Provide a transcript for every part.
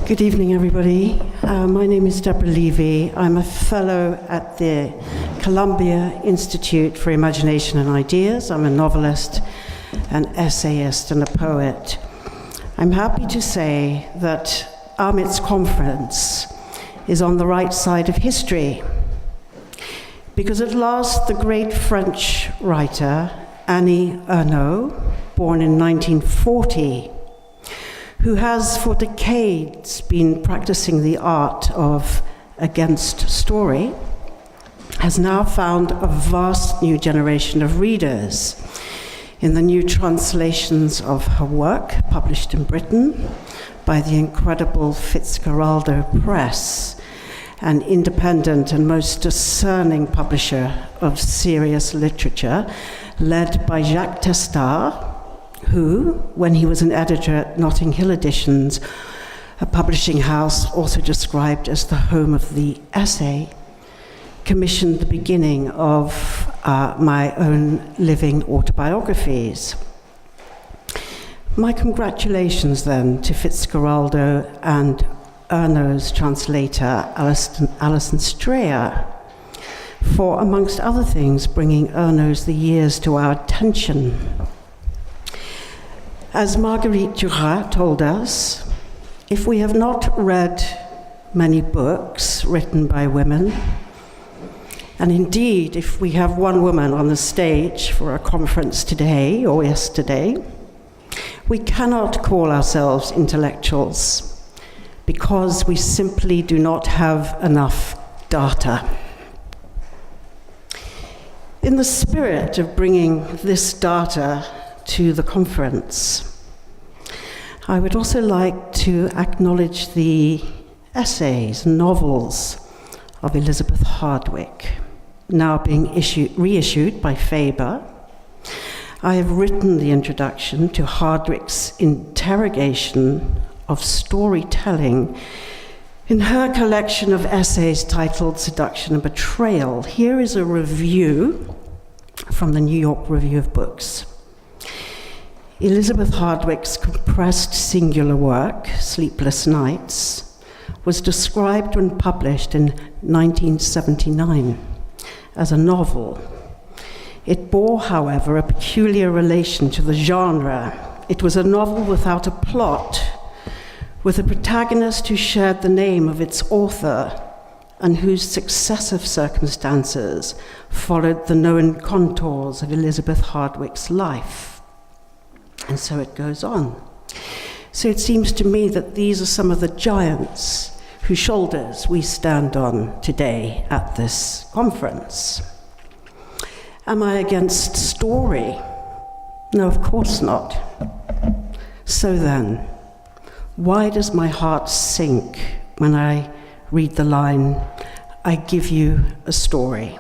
Good evening, everybody. My name is Deborah Levy. I'm a fellow at the Columbia Institute for Imagination and Ideas. I'm a novelist, an essayist, and a poet. I'm happy to say that Amit's conference is on the right side of history, because at last the great French writer Annie Ernaux, born in 1940, who has for decades been practicing the art of against story, has now found a vast new generation of readers in the new translations of her work, published in Britain by the incredible Fitzcarraldo Press, an independent and most discerning publisher of serious literature, led by Jacques Testard, who, when he was an editor at Notting Hill Editions, a publishing house also described as the home of the essay, commissioned the beginning of my own living autobiographies. My congratulations then to Fitzcarraldo and Ernaux's translator, Alison Strayer, for, amongst other things, bringing Ernaux's The Years to our attention. As Marguerite Duras told us, if we have not read many books written by women, and indeed if we have one woman on the stage for a conference today or yesterday, we cannot call ourselves intellectuals because we simply do not have enough data. In the spirit of bringing this data to the conference, I would also like to acknowledge the essays and novels of Elizabeth Hardwick, now being reissued by Faber. I have written the introduction to Hardwick's interrogation of storytelling in her collection of essays titled Seduction and Betrayal. Here is a review from the New York Review of Books. Elizabeth Hardwick's compressed singular work, Sleepless Nights, was described when published in 1979 as a novel. It bore, however, a peculiar relation to the genre. It was a novel without a plot, with a protagonist who shared the name of its author and whose successive circumstances followed the known contours of Elizabeth Hardwick's life. And so it goes on. So it seems to me that these are some of the giants whose shoulders we stand on today at this conference. Am I against story? No, of course not. So then, why does my heart sink when I read the line, "I give you a story"?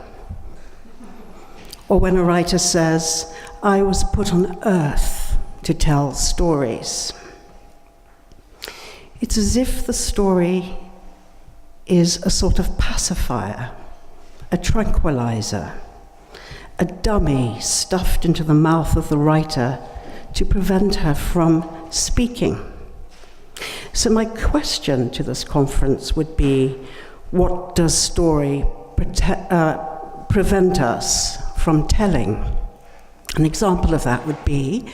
Or when a writer says, "I was put on earth to tell stories"? It's as if the story is a sort of pacifier, a tranquilizer, a dummy stuffed into the mouth of the writer to prevent her from speaking. So my question to this conference would be, what does story prevent us from telling? An example of that would be,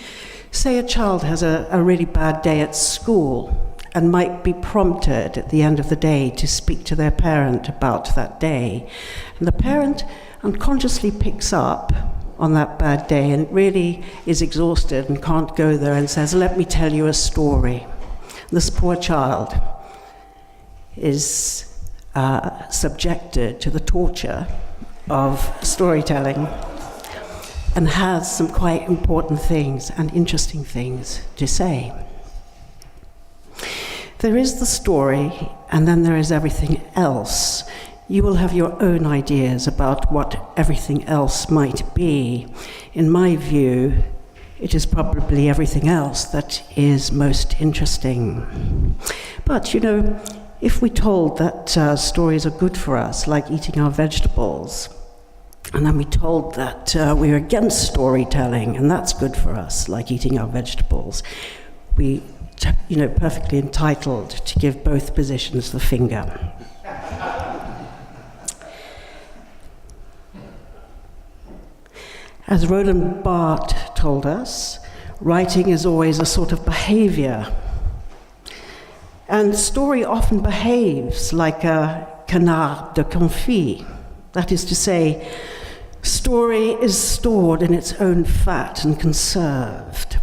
say a child has a really bad day at school and might be prompted at the end of the day to speak to their parent about that day. And the parent unconsciously picks up on that bad day and really is exhausted and can't go there and says, "Let me tell you a story." This poor child is subjected to the torture of storytelling and has some quite important things and interesting things to say. There is the story, and then there is everything else. You will have your own ideas about what everything else might be. In my view, it is probably everything else that is most interesting. But, you know, if we told that stories are good for us, like eating our vegetables, and then we told that we're against storytelling, and that's good for us, like eating our vegetables, we perfectly entitled to give both positions the finger. As Roland Barthes told us, writing is always a sort of behavior. And story often behaves like a canard de confit. That is to say, story is stored in its own fat and conserved,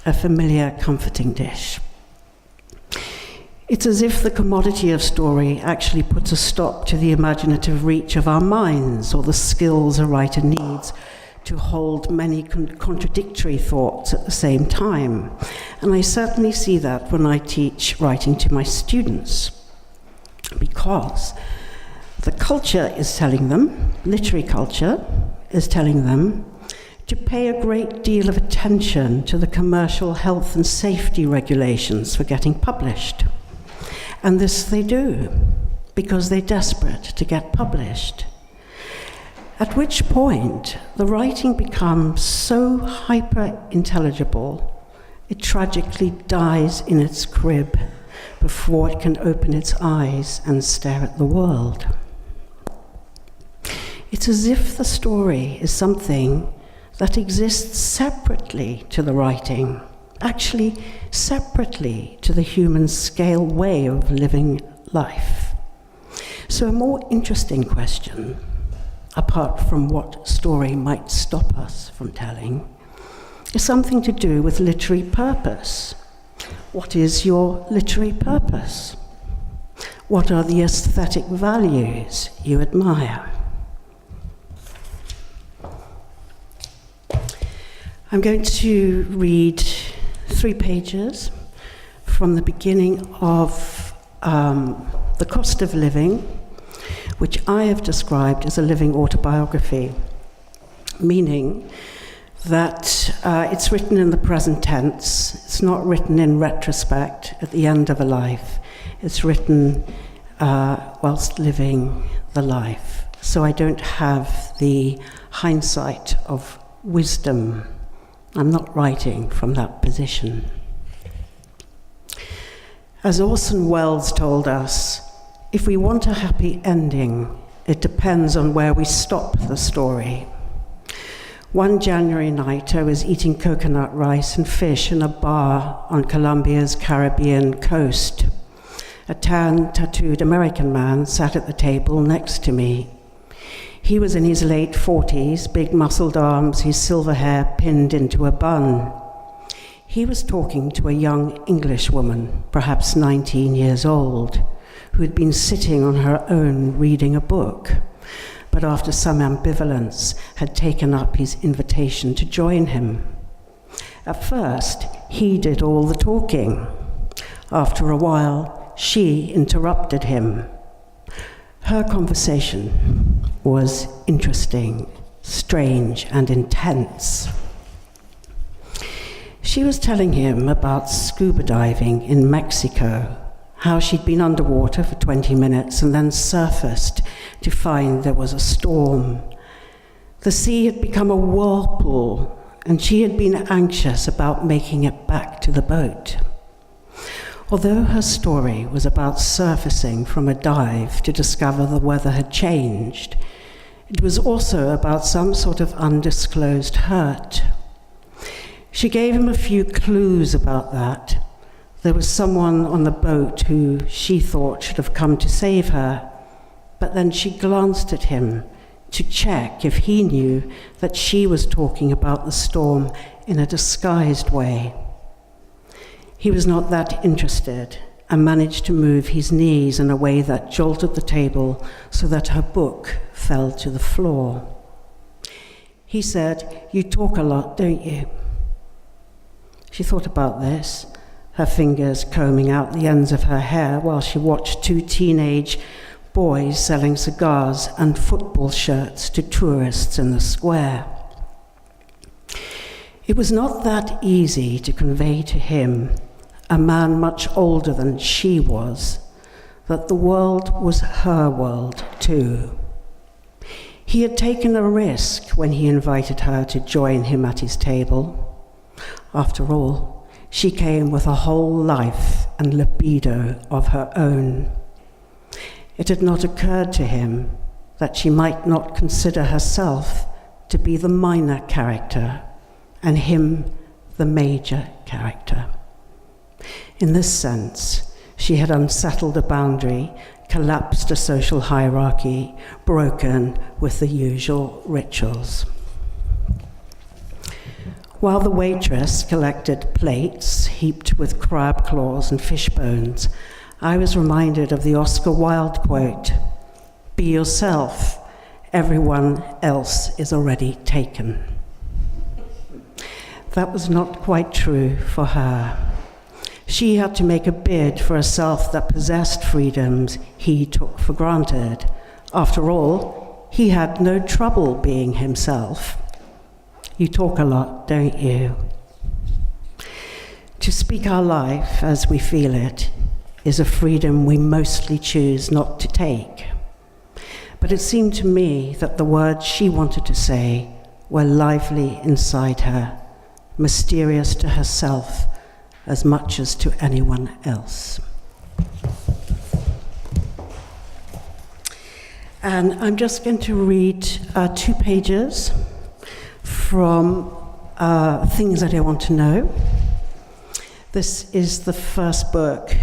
a familiar comforting dish. It's as if the commodity of story actually puts a stop to the imaginative reach of our minds or the skills a writer needs to hold many contradictory thoughts at the same time. And I certainly see that when I teach writing to my students, because the culture is telling them, literary culture is telling them, to pay a great deal of attention to the commercial health and safety regulations for getting published. And this they do, because they're desperate to get published. At which point, the writing becomes so hyper-intelligible, it tragically dies in its crib before it can open its eyes and stare at the world. It's as if the story is something that exists separately to the writing, actually separately to the human scale way of living life. So a more interesting question, apart from what story might stop us from telling, is something to do with literary purpose. What is your literary purpose? What are the aesthetic values you admire? I'm going to read 3 pages from the beginning of The Cost of Living, which I have described as a living autobiography, meaning that it's written in the present tense. It's not written in retrospect at the end of a life. It's written whilst living the life. So I don't have the hindsight of wisdom. I'm not writing from that position. As Orson Welles told us, if we want a happy ending, it depends on where we stop the story. One January night, I was eating coconut rice and fish in a bar on Colombia's Caribbean coast. A tan, tattooed American man sat at the table next to me. He was in his late 40s, big muscled arms, his silver hair pinned into a bun. He was talking to a young English woman, perhaps 19 years old, who had been sitting on her own reading a book, but after some ambivalence had taken up his invitation to join him. At first, he did all the talking. After a while, she interrupted him. Her conversation was interesting, strange, and intense. She was telling him about scuba diving in Mexico, how she'd been underwater for 20 minutes and then surfaced to find there was a storm. The sea had become a whirlpool, and she had been anxious about making it back to the boat. Although her story was about surfacing from a dive to discover the weather had changed, it was also about some sort of undisclosed hurt. She gave him a few clues about that. There was someone on the boat who she thought should have come to save her, but then she glanced at him to check if he knew that she was talking about the storm in a disguised way. He was not that interested and managed to move his knees in a way that jolted the table so that her book fell to the floor. He said, "You talk a lot, don't you?" She thought about this, her fingers combing out the ends of her hair while she watched 2 teenage boys selling cigars and football shirts to tourists in the square. It was not that easy to convey to him, a man much older than she was, that the world was her world too. He had taken a risk when he invited her to join him at his table. After all, She came with a whole life and libido of her own. It had not occurred to him that she might not consider herself to be the minor character and him the major character. In this sense, she had unsettled a boundary, collapsed a social hierarchy, broken with the usual rituals. While the waitress collected plates heaped with crab claws and fish bones, I was reminded of the Oscar Wilde quote, "Be yourself, everyone else is already taken." That was not quite true for her. She had to make a bid for a self that possessed freedoms he took for granted. After all, he had no trouble being himself. You talk a lot, don't you? To speak our life as we feel it is a freedom we mostly choose not to take. But it seemed to me that the words she wanted to say were lively inside her, mysterious to herself as much as to anyone else. And I'm just going to read 2 pages from Things I Don't Want to Know. This is the first book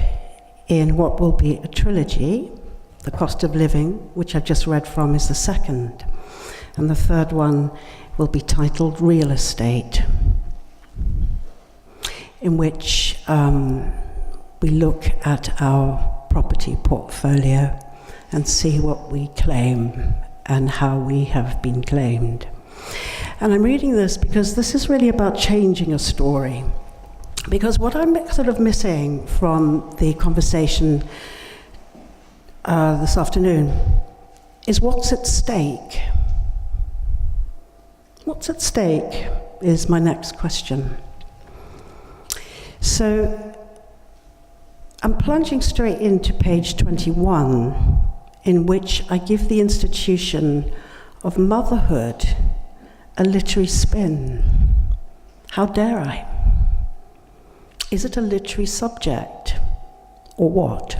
in what will be a trilogy. The Cost of Living, which I've just read from, is the second. And the third one will be titled Real Estate, in which we look at our property portfolio and see what we claim and how we have been claimed. And I'm reading this because this is really about changing a story. Because what I'm sort of missing from the conversation this afternoon is what's at stake. What's at stake is my next question. So I'm plunging straight into page 21, in which I give the institution of motherhood a literary spin. How dare I? Is it a literary subject, or what?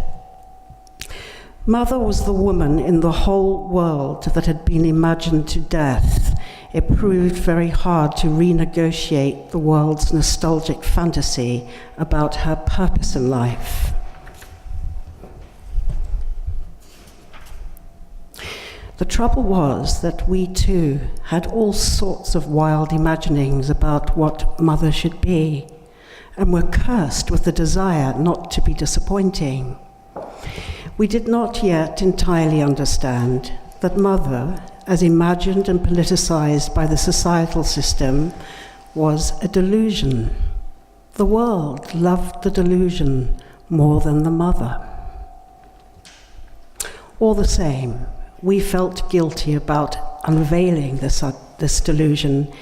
Mother was the woman in the whole world that had been imagined to death. It proved very hard to renegotiate the world's nostalgic fantasy about her purpose in life. The trouble was that we too had all sorts of wild imaginings about what mother should be, and were cursed with the desire not to be disappointing. We did not yet entirely understand that mother, as imagined and politicized by the societal system, was a delusion. The world loved the delusion more than the mother. All the same, we felt guilty about unveiling this delusion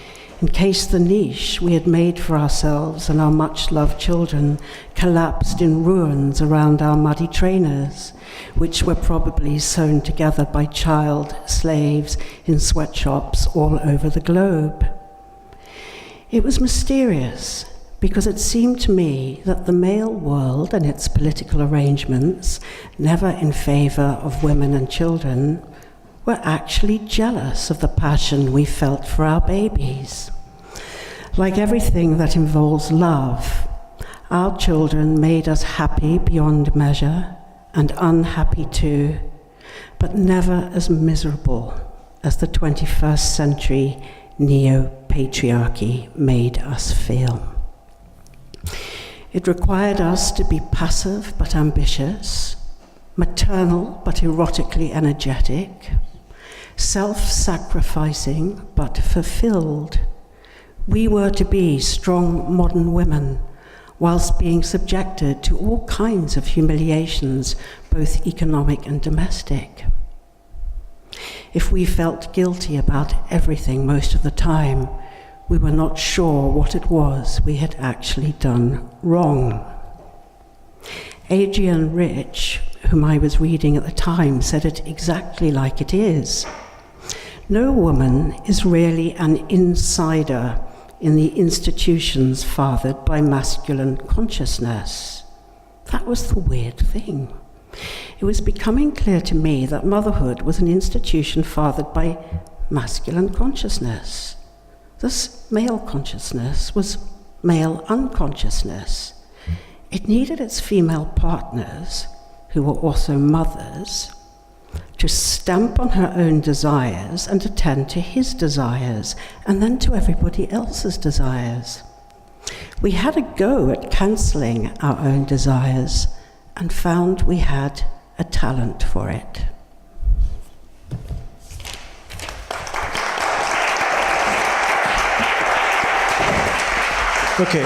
in case the niche we had made for ourselves and our much-loved children collapsed in ruins around our muddy trainers, which were probably sewn together by child slaves in sweatshops all over the globe. It was mysterious, because it seemed to me that the male world and its political arrangements, never in favor of women and children, were actually jealous of the passion we felt for our babies. Like everything that involves love, our children made us happy beyond measure and unhappy too, but never as miserable as the 21st century neo-patriarchy made us feel. It required us to be passive but ambitious, maternal but erotically energetic, self-sacrificing but fulfilled. We were to be strong modern women, whilst being subjected to all kinds of humiliations, both economic and domestic. If we felt guilty about everything most of the time, we were not sure what it was we had actually done wrong. Adrienne Rich, whom I was reading at the time, said it exactly like it is. No woman is really an insider in the institutions fathered by masculine consciousness. That was the weird thing. It was becoming clear to me that motherhood was an institution fathered by masculine consciousness. This male consciousness was male unconsciousness. It needed its female partners, who were also mothers, to stamp on her own desires and attend to his desires, and then to everybody else's desires. We had a go at cancelling our own desires and found we had a talent for it. Okay,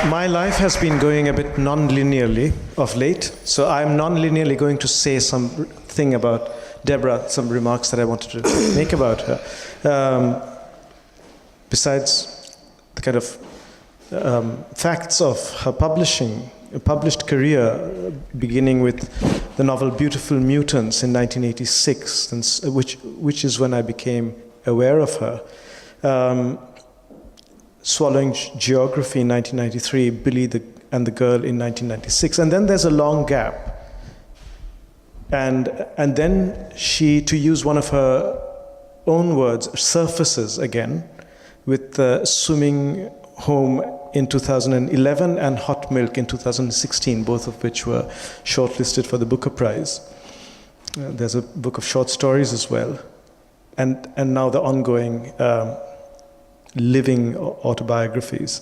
my life has been going a bit non-linearly of late, so I'm non-linearly going to say something about Deborah, some remarks that I wanted to make about her. Besides the kind of facts of her published career, beginning with the novel Beautiful Mutants in 1986, which is when I became aware of her. Swallowing Geography in 1993, Billy and the Girl in 1996, and then there's a long gap. And then she, to use one of her own words, surfaces again with Swimming Home in 2011 and Hot Milk in 2016, both of which were shortlisted for the Booker Prize. There's a book of short stories as well. And now the ongoing living autobiographies.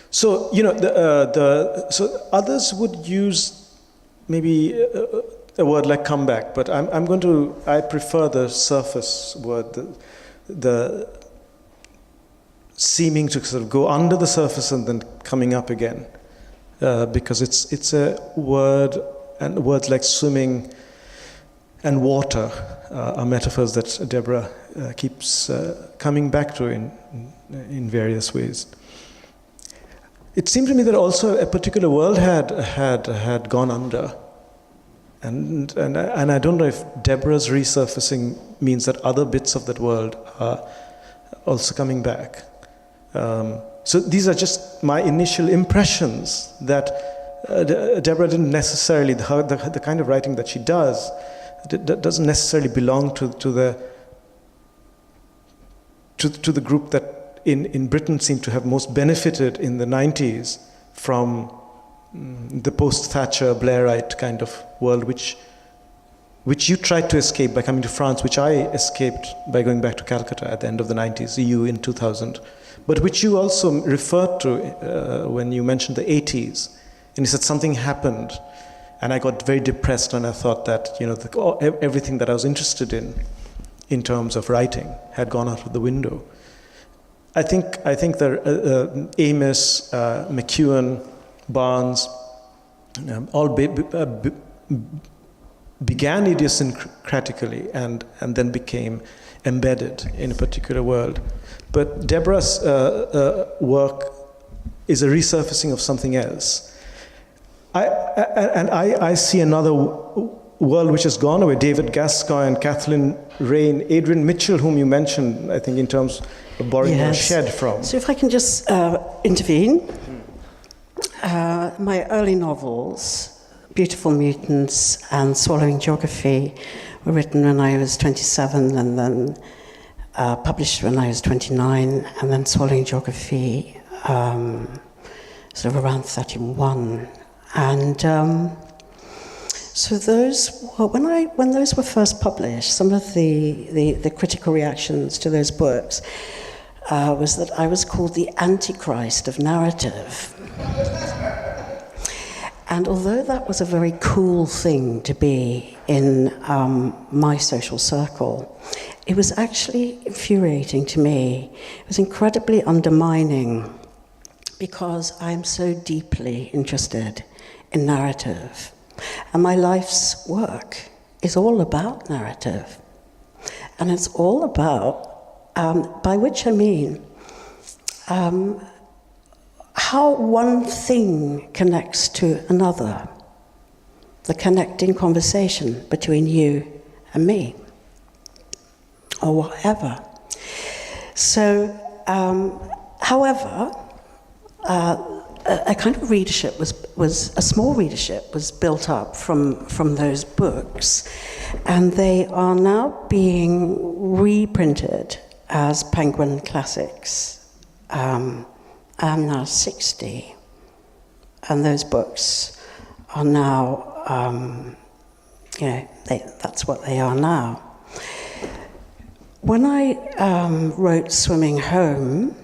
So so others would use maybe a word like comeback, but I prefer the surface word, the seeming to sort of go under the surface and then coming up again, because it's a word, and words like swimming and water are metaphors that Deborah keeps coming back to in various ways. It seemed to me that also a particular world had gone under, and I don't know if Deborah's resurfacing means that other bits of that world are also coming back. So these are just my initial impressions that Deborah didn't necessarily, the kind of writing that she does, doesn't necessarily belong to the group that in Britain seemed to have most benefited in the 90s from the post-Thatcher, Blairite kind of world, which you tried to escape by coming to France, which I escaped by going back to Calcutta at the end of the 90s, you in 2000, but which you also referred to when you mentioned the 80s, and you said something happened. And I got very depressed, and I thought that everything that I was interested in terms of writing, had gone out of the window. I think the Amos, McEwan, Barnes, all began idiosyncratically and then became embedded in a particular world. But Deborah's work is a resurfacing of something else. I see another world which has gone away. David Gascoigne, Kathleen Rain, Adrian Mitchell, whom you mentioned, I think, in terms of borrowing a shed from. So if I can just intervene. My early novels, Beautiful Mutants and Swallowing Geography, were written when I was 27 and then published when I was 29, and then Swallowing Geography sort of around 31. And so those, when those were first published, some of the critical reactions to those books was that I was called the Antichrist of narrative. And although that was a very cool thing to be in my social circle, it was actually infuriating to me. It was incredibly undermining, because I'm so deeply interested in narrative. And my life's work is all about narrative. And it's all about, by which I mean, how one thing connects to another, the connecting conversation between you and me, or whatever. So, however, a kind of readership was a small readership was built up from those books, and they are now being reprinted as Penguin Classics. I'm now 60, and those books are now, that's what they are now. When I wrote Swimming Home,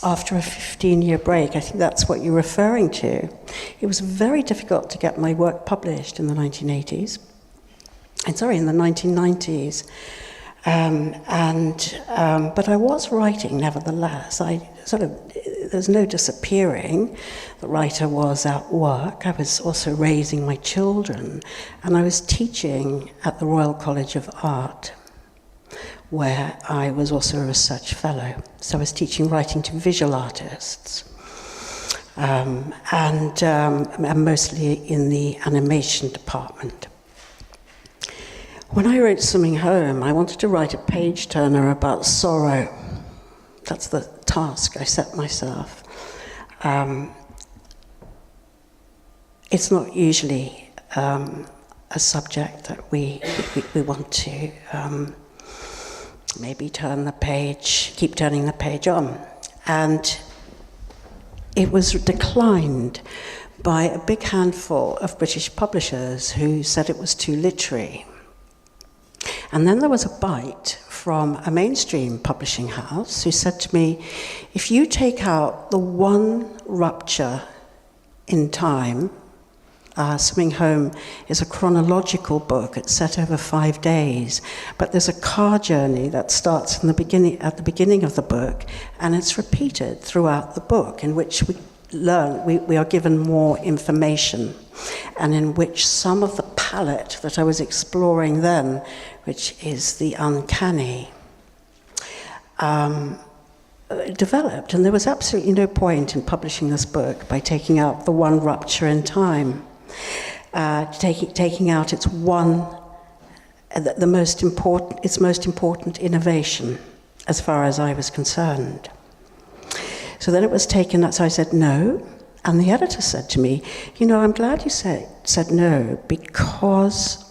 after a 15-year break, I think that's what you're referring to, it was very difficult to get my work published in the 1980s. In the 1990s. But I was writing nevertheless. There's no disappearing. The writer was at work. I was also raising my children, and I was teaching at the Royal College of Art, where I was also a research fellow. So I was teaching writing to visual artists, and mostly in the animation department. When I wrote Swimming Home, I wanted to write a page-turner about sorrow. That's the task I set myself. It's not usually a subject that we want to maybe turn the page, keep turning the page on. And it was declined by a big handful of British publishers who said it was too literary. And then there was a bite from a mainstream publishing house who said to me, if you take out the one rupture in time, Swimming Home is a chronological book. It's set over 5 days, but there's a car journey that starts at the beginning of the book, and it's repeated throughout the book, in which we learn, we are given more information, and in which some of the palette that I was exploring then, which is the uncanny, developed. And there was absolutely no point in publishing this book by taking out the one rupture in time, taking out its most important innovation, as far as I was concerned. So then it was taken out, so I said no, and the editor said to me, I'm glad you said no, because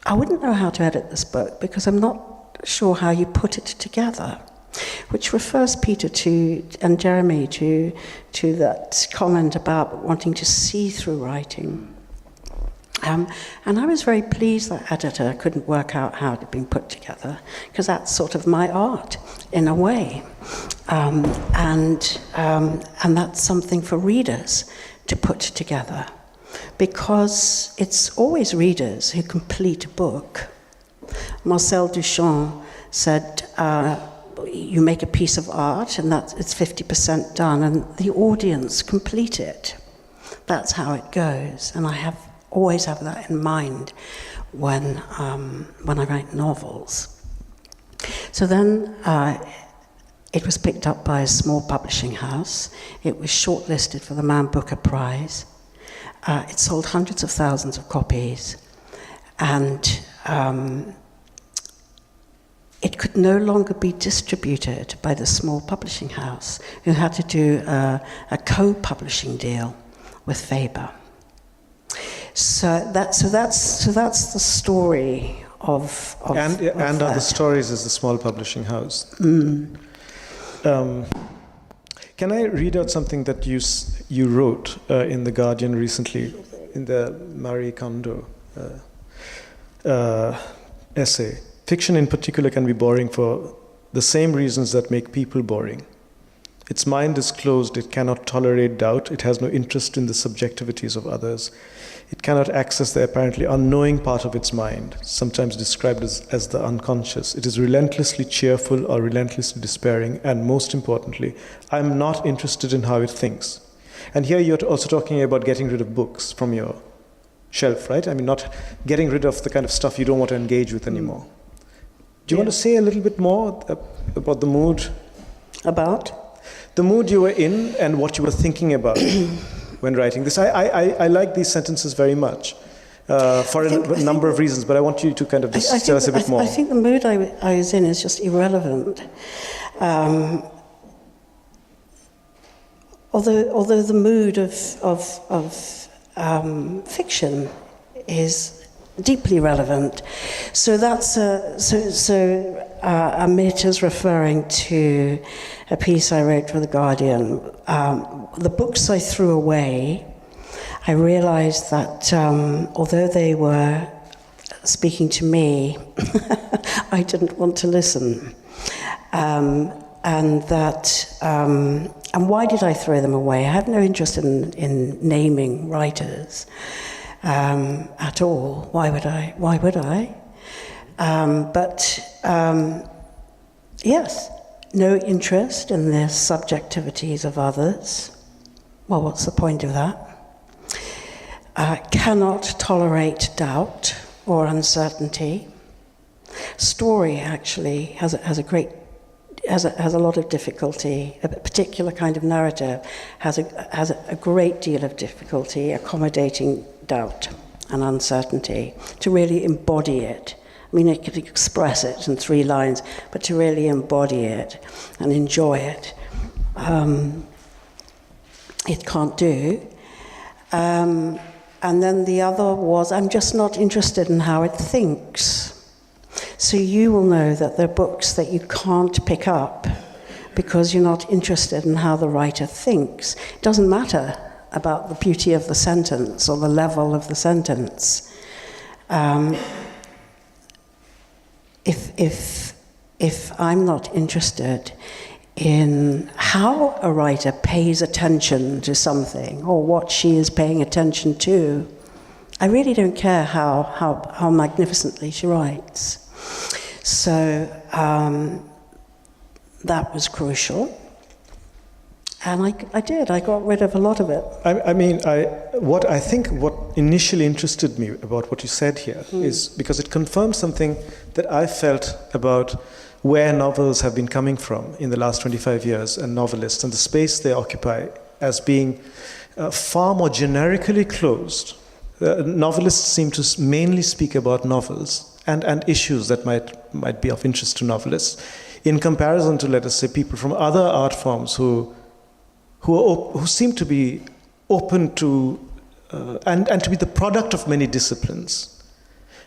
I wouldn't know how to edit this book, because I'm not sure how you put it together, which refers, Peter, and Jeremy, to that comment about wanting to see through writing. And I was very pleased that editor couldn't work out how it had been put together, because that's sort of my art, in a way. And that's something for readers to put together, because it's always readers who complete a book. Marcel Duchamp said, you make a piece of art, and it's 50% done, and the audience complete it. That's how it goes, and I always have that in mind when I write novels. So then it was picked up by a small publishing house. It was shortlisted for the Man Booker Prize. It sold hundreds of thousands of copies, and it could no longer be distributed by the small publishing house, who had to do a co-publishing deal with Faber. So that's the story of and Other Stories is the small publishing house. Can I read out something that you wrote in The Guardian recently, in the Marie Kondo essay? Fiction in particular can be boring for the same reasons that make people boring. Its mind is closed, it cannot tolerate doubt, it has no interest in the subjectivities of others. It cannot access the apparently unknowing part of its mind, sometimes described as the unconscious. It is relentlessly cheerful or relentlessly despairing, and most importantly, I'm not interested in how it thinks. And here you're also talking about getting rid of books from your shelf, right? I mean, not getting rid of the kind of stuff you don't want to engage with anymore. Do you want to say a little bit more about the mood? About? The mood you were in and what you were thinking about when writing this. I like these sentences very much. for a number of reasons, but I want you to kind of just tell us a bit more. I think the mood I was in is just irrelevant. Although the mood of fiction is deeply relevant, so that's Amit is referring to a piece I wrote for The Guardian. The books I threw away, I realized that although they were speaking to me, I didn't want to listen. And why did I throw them away? I have no interest in naming writers at all. Why would I? Yes, no interest in the subjectivities of others. Well, what's the point of that? Cannot tolerate doubt or uncertainty. Story actually has a lot of difficulty. A particular kind of narrative has a great deal of difficulty accommodating doubt and uncertainty, to really embody it. I mean, it could express it in 3 lines, but to really embody it and enjoy it, it can't do. And then the other was, I'm just not interested in how it thinks. So you will know that there are books that you can't pick up because you're not interested in how the writer thinks. It doesn't matter about the beauty of the sentence or the level of the sentence. If I'm not interested in how a writer pays attention to something or what she is paying attention to, I really don't care how magnificently she writes. So that was crucial. And I did. I got rid of a lot of it. What initially interested me about what you said here is because it confirms something that I felt about where novels have been coming from in the last 25 years, and novelists and the space they occupy as being far more generically closed. Novelists seem to mainly speak about novels and issues that might be of interest to novelists, in comparison to, let us say, people from other art forms who seem to be open to and to be the product of many disciplines.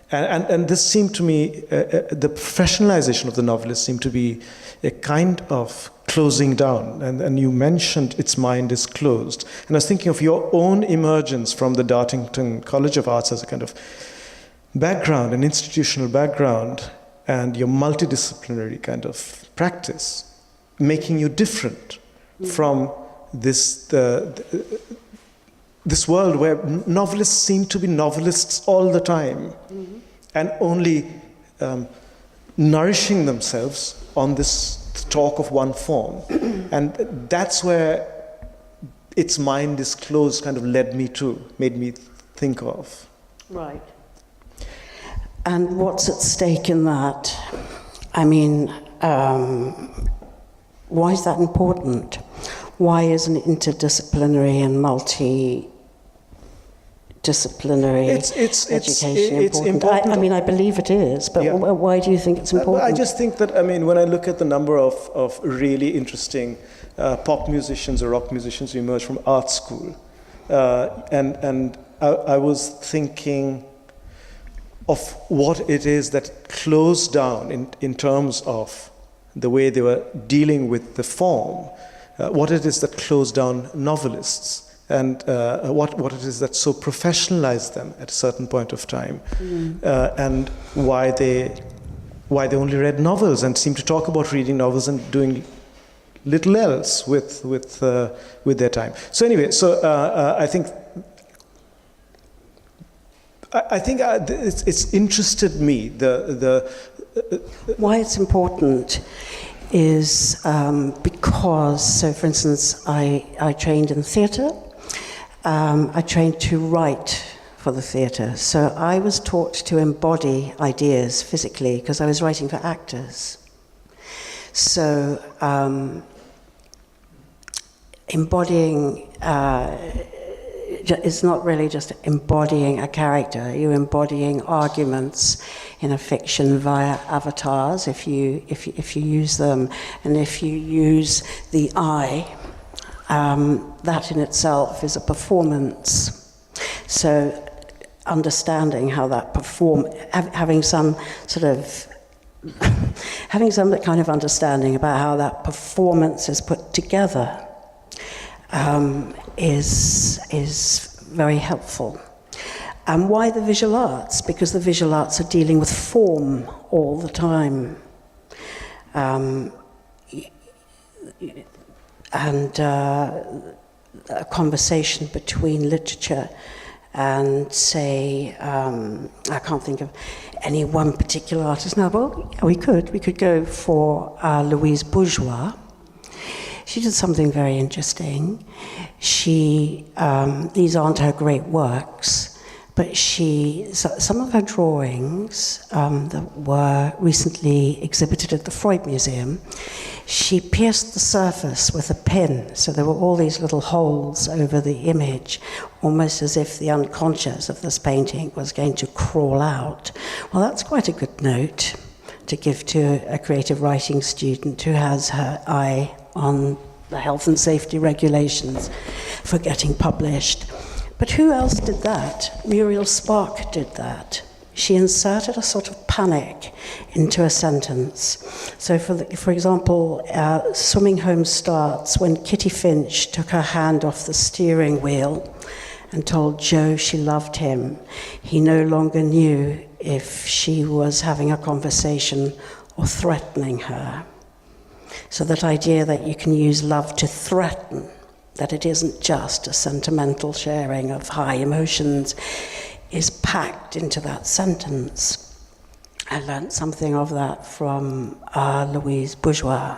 And this seemed to me, the professionalization of the novelist seemed to be a kind of closing down. And you mentioned its mind is closed. And I was thinking of your own emergence from the Dartington College of Arts as a kind of background, an institutional background, and your multidisciplinary kind of practice, making you different from this world where novelists seem to be novelists all the time, and only nourishing themselves on this talk of one form. And that's where its mind is closed kind of made me think of. Right. And what's at stake in that? I mean, why is that important? Why is an interdisciplinary and multidisciplinary education important? I mean, I believe it is, but why do you think it's important? I just think that, when I look at the number of really interesting pop musicians or rock musicians who emerge from art school, and I was thinking of what it is that closed down in terms of the way they were dealing with the form, what it is that closed down novelists, and what it is that so professionalized them at a certain point of time, and why they only read novels and seemed to talk about reading novels and doing little else with their time. So anyway, I think it's interested me why it's important is because, so for instance, I trained in theatre. I trained to write for the theatre. So I was taught to embody ideas physically because I was writing for actors. So embodying it's not really just embodying a character. You're embodying arguments in a fiction via avatars, if you use them, and if you use the I, that in itself is a performance. So understanding how that having some kind of understanding about how that performance is put together is very helpful. And why the visual arts? Because the visual arts are dealing with form all the time. And a conversation between literature and, say, I can't think of any one particular artist now. Well, we could go for Louise Bourgeois. She did something very interesting. These aren't her great works, but some of her drawings that were recently exhibited at the Freud Museum, she pierced the surface with a pin, so there were all these little holes over the image, almost as if the unconscious of this painting was going to crawl out. Well, that's quite a good note to give to a creative writing student who has her eye on the health and safety regulations for getting published. But who else did that? Muriel Spark did that. She inserted a sort of panic into a sentence. So for example, Swimming Home starts when Kitty Finch took her hand off the steering wheel and told Joe she loved him. He no longer knew if she was having a conversation or threatening her. So that idea that you can use love to threaten, that it isn't just a sentimental sharing of high emotions, is packed into that sentence. I learned something of that from Louise Bourgeois.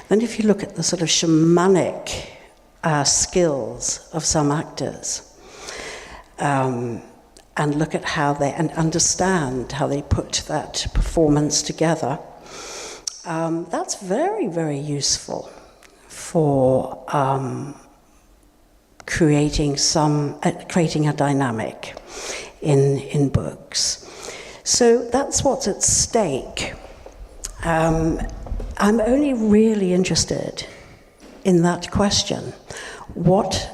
Then if you look at the sort of shamanic skills of some actors, and look at how and understand how they put that performance together, that's very, very useful for creating a dynamic in books. So that's what's at stake. I'm only really interested in that question. What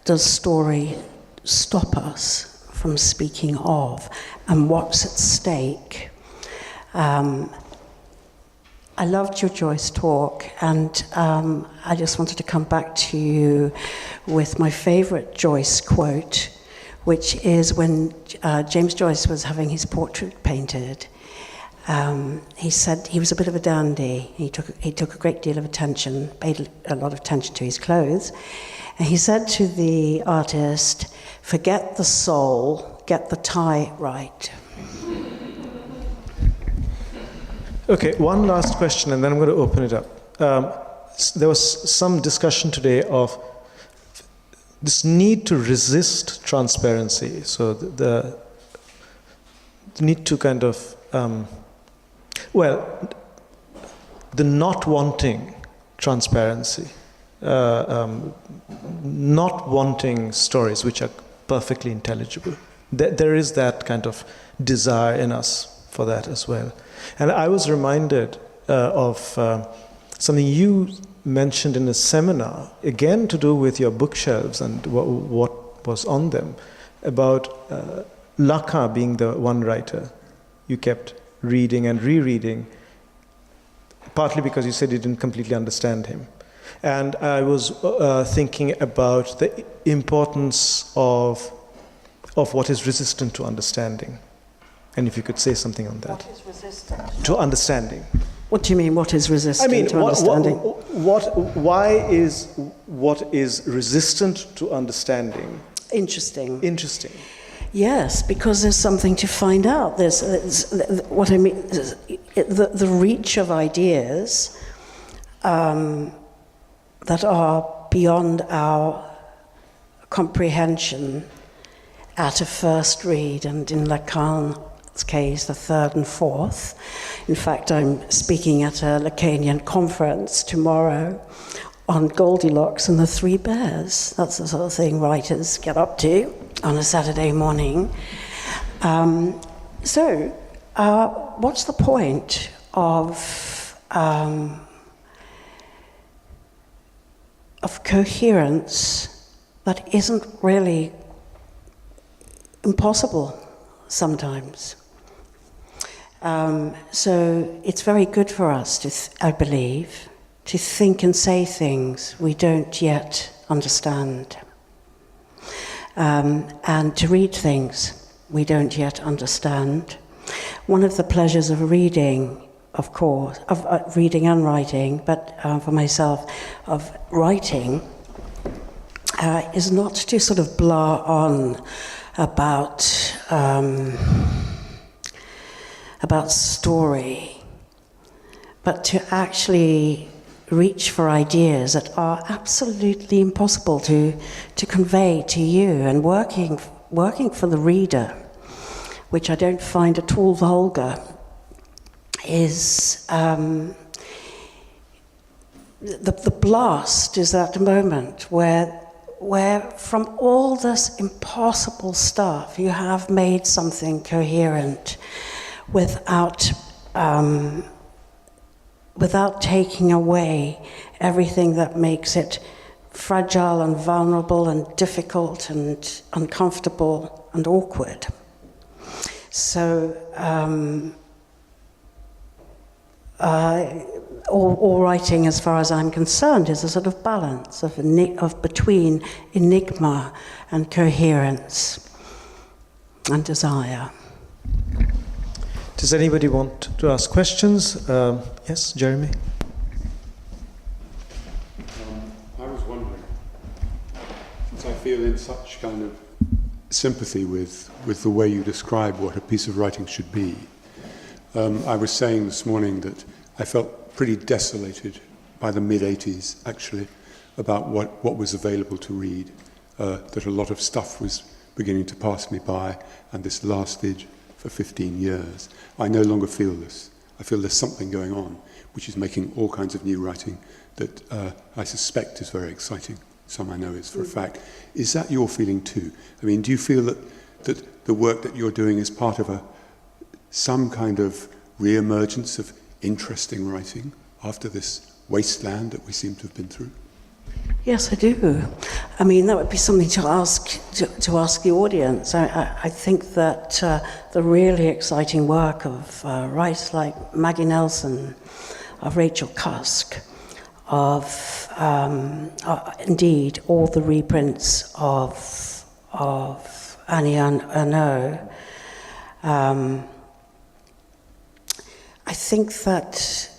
does story stop us from speaking of, and what's at stake? I loved your Joyce talk, and I just wanted to come back to you with my favorite Joyce quote, which is when James Joyce was having his portrait painted. He said he was a bit of a dandy. He took a great deal of attention, paid a lot of attention to his clothes. And he said to the artist, "Forget the soul, get the tie right." Okay, one last question, and then I'm going to open it up. There was some discussion today of this need to resist transparency. So the need to kind of, the not wanting transparency, not wanting stories which are perfectly intelligible. There is that kind of desire in us for that as well. And I was reminded of something you mentioned in a seminar, again to do with your bookshelves and what was on them, about Lacan being the one writer you kept reading and rereading, partly because you said you didn't completely understand him. And I was thinking about the importance of what is resistant to understanding. And if you could say something on that. What is resistant? To understanding. What do you mean, what is resistant to understanding? Why is what is resistant to understanding Interesting. interesting? Yes, because there's something to find out. There's what I mean, the reach of ideas that are beyond our comprehension at a first read, and in Lacan's case, the third and fourth. In fact, I'm speaking at a Lacanian conference tomorrow on Goldilocks and the Three Bears. That's the sort of thing writers get up to on a Saturday morning. What's the point of coherence that isn't really impossible sometimes? So it's very good for us, I believe, to think and say things we don't yet understand, and to read things we don't yet understand. One of the pleasures of reading, of course, of reading and writing, but for myself, of writing, is not to sort of blah on about story, but to actually reach for ideas that are absolutely impossible to convey to you, and working for the reader, which I don't find at all vulgar, is the blast is that moment where from all this impossible stuff you have made something coherent without taking away everything that makes it fragile and vulnerable and difficult and uncomfortable and awkward. So all writing, as far as I'm concerned, is a sort of balance of between enigma and coherence and desire. Does anybody want to ask questions? Yes, Jeremy? I was wondering, since I feel in such kind of sympathy with the way you describe what a piece of writing should be, I was saying this morning that I felt pretty desolated by the mid-'80s, actually, about what was available to read, that a lot of stuff was beginning to pass me by, and this lasted for 15 years. I no longer feel this. I feel there's something going on which is making all kinds of new writing that I suspect is very exciting. Some I know is for a fact. Is that your feeling too? I mean, do you feel that the work that you're doing is part of some kind of re-emergence of interesting writing after this wasteland that we seem to have been through? Yes, I do. I mean, that would be something to ask the audience. I think that the really exciting work of writers like Maggie Nelson, of Rachel Cusk, of indeed all the reprints of Annie Ernaux. I think that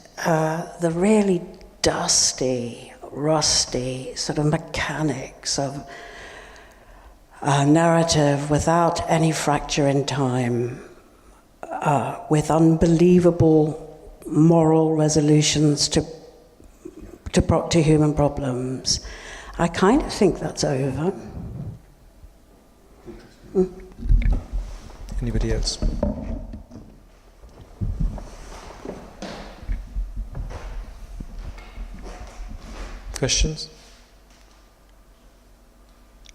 the really dusty, rusty sort of mechanics of narrative without any fracture in time, with unbelievable moral resolutions to human problems, I kind of think that's over. Anybody else? Questions?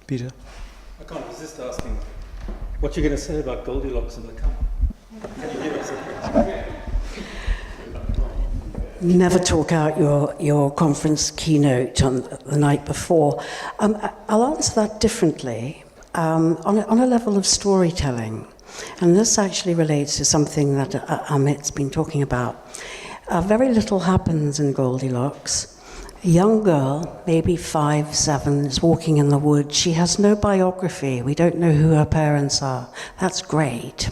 Peter? I can't resist asking what you're going to say about Goldilocks and the Cup. Can you give us a Never talk out your conference keynote on the night before. I'll answer that differently, on a level of storytelling. And this actually relates to something that Amit's been talking about. Very little happens in Goldilocks. A young girl, maybe 5, 7, is walking in the woods. She has no biography. We don't know who her parents are. That's great.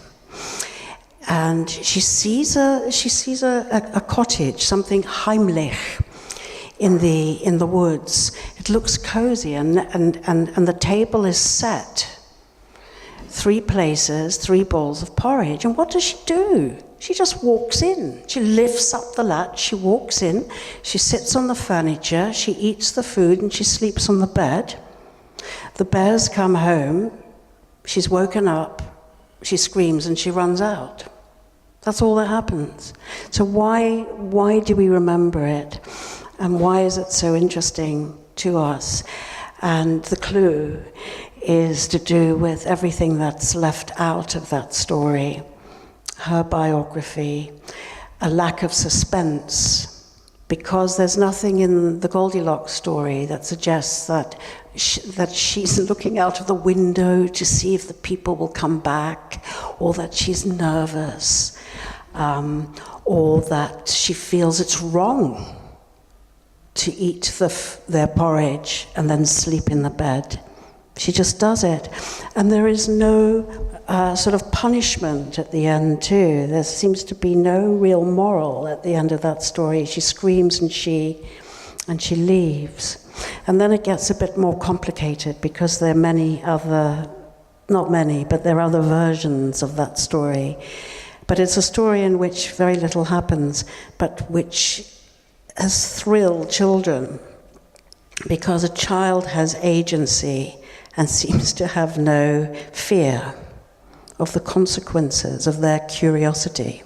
And she sees a cottage, something Heimlich, in the woods. It looks cozy, and the table is set. 3 places, 3 bowls of porridge. And what does she do? She just walks in. She lifts up the latch, she walks in, she sits on the furniture, she eats the food, and she sleeps on the bed. The bears come home, she's woken up, she screams, and she runs out. That's all that happens. So why do we remember it? And why is it so interesting to us? And the clue is to do with everything that's left out of that story. Her biography, a lack of suspense, because there's nothing in the Goldilocks story that suggests that she's looking out of the window to see if the people will come back, or that she's nervous, or that she feels it's wrong to eat their porridge and then sleep in the bed. She just does it. And there is no sort of punishment at the end too. There seems to be no real moral at the end of that story. She screams and she leaves. And then it gets a bit more complicated because there are many other, not many, but there are other versions of that story. But it's a story in which very little happens, but which has thrilled children, because a child has agency and seems to have no fear of the consequences of their curiosity.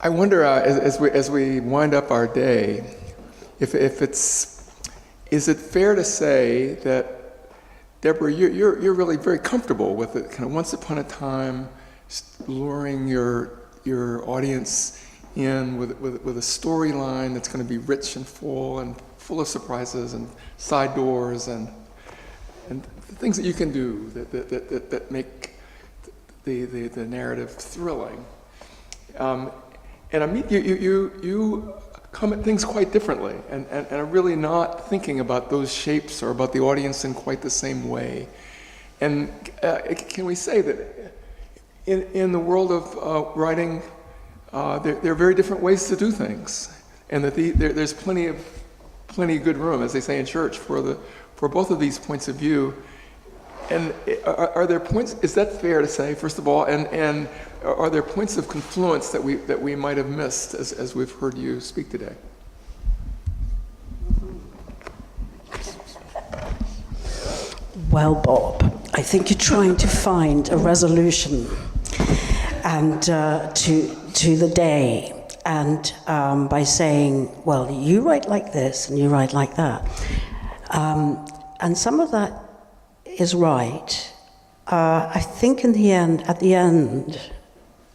I wonder, as we wind up our day, if is it fair to say that, Deborah, you're really very comfortable with it, kind of once upon a time, luring your audience in with a storyline that's going to be rich and full of surprises and side doors and things that you can do that make the narrative thrilling. And Amit, you come at things quite differently, and are really not thinking about those shapes or about the audience in quite the same way. And can we say that in the world of writing, there are very different ways to do things, and that there's plenty of good room, as they say in church, for both of these points of view. And are there points? Is that fair to say, first of all? And are there points of confluence that we might have missed as we've heard you speak today? Well, Bob, I think you're trying to find a resolution and to the day, and by saying, well, you write like this and you write like that, and some of that is right. I think at the end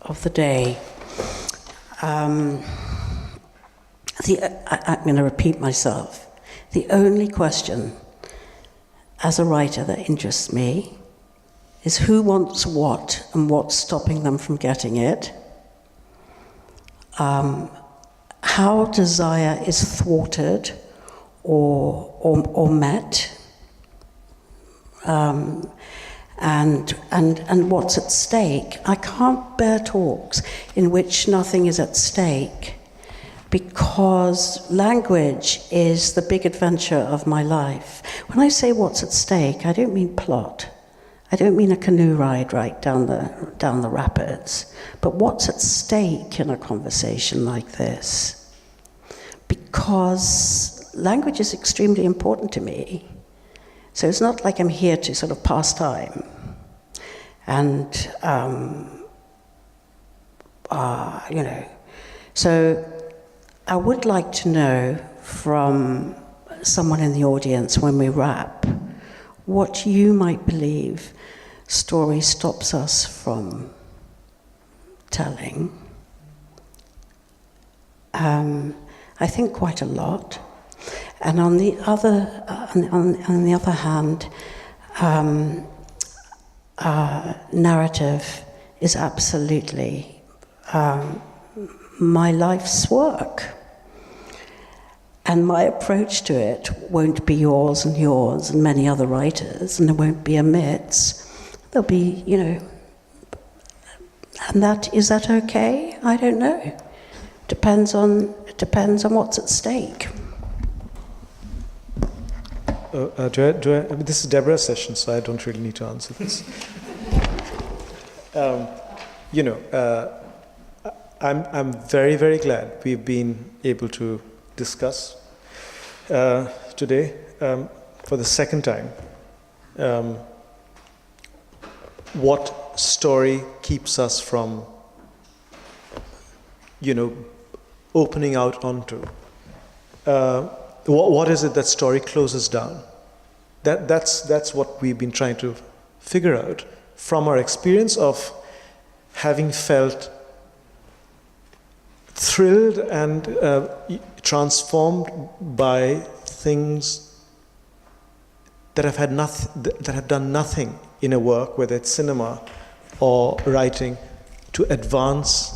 of the day, I'm going to repeat myself. The only question as a writer that interests me is who wants what and what's stopping them from getting it. How desire is thwarted or met. And what's at stake. I can't bear talks in which nothing is at stake, because language is the big adventure of my life. When I say what's at stake, I don't mean plot. I don't mean a canoe ride right down the rapids. But what's at stake in a conversation like this? Because language is extremely important to me. So it's not like I'm here to sort of pass time. And, so I would like to know from someone in the audience when we wrap what you might believe story stops us from telling. I think quite a lot. And on the other hand, narrative is absolutely my life's work. And my approach to it won't be yours and many other writers, and it won't be Amit's. There'll be, and is that okay? I don't know. Depends on what's at stake. This is Deborah's session, so I don't really need to answer this. I'm very, very glad we've been able to discuss today for the second time. What story keeps us from, opening out onto? What is it that story closes down? That's what we've been trying to figure out from our experience of having felt thrilled and transformed by things that have done nothing in a work, whether it's cinema or writing, to advance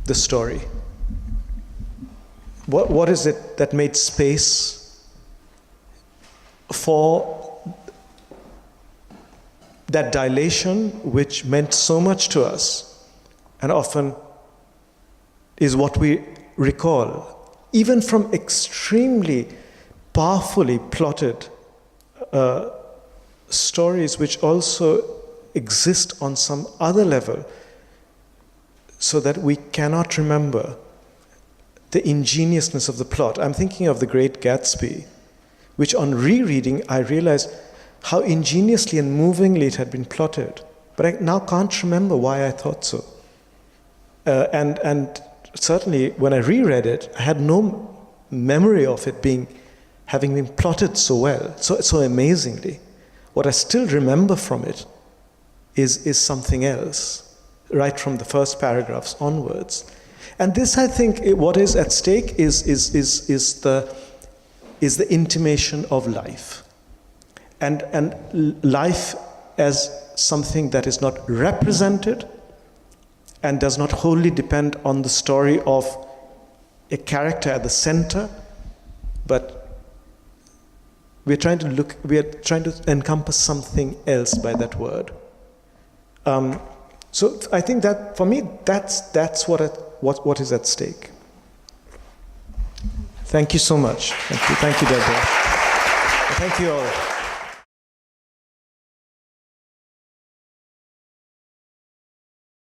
the story. What is it that made space for that dilation which meant so much to us and often is what we recall, even from extremely powerfully plotted stories which also exist on some other level, so that we cannot remember the ingeniousness of the plot. I'm thinking of The Great Gatsby, which on rereading I realized how ingeniously and movingly it had been plotted, but I now can't remember why I thought so. And certainly when I reread it, I had no memory of it having been plotted so well, so amazingly. What I still remember from it is something else, right from the first paragraphs onwards. And this, I think, what is at stake is the intimation of life, and life as something that is not represented and does not wholly depend on the story of a character at the center, but we are trying to encompass something else by that word. So I think that for me, that's what is at stake. Thank you so much. Thank you, Deborah. Thank you all.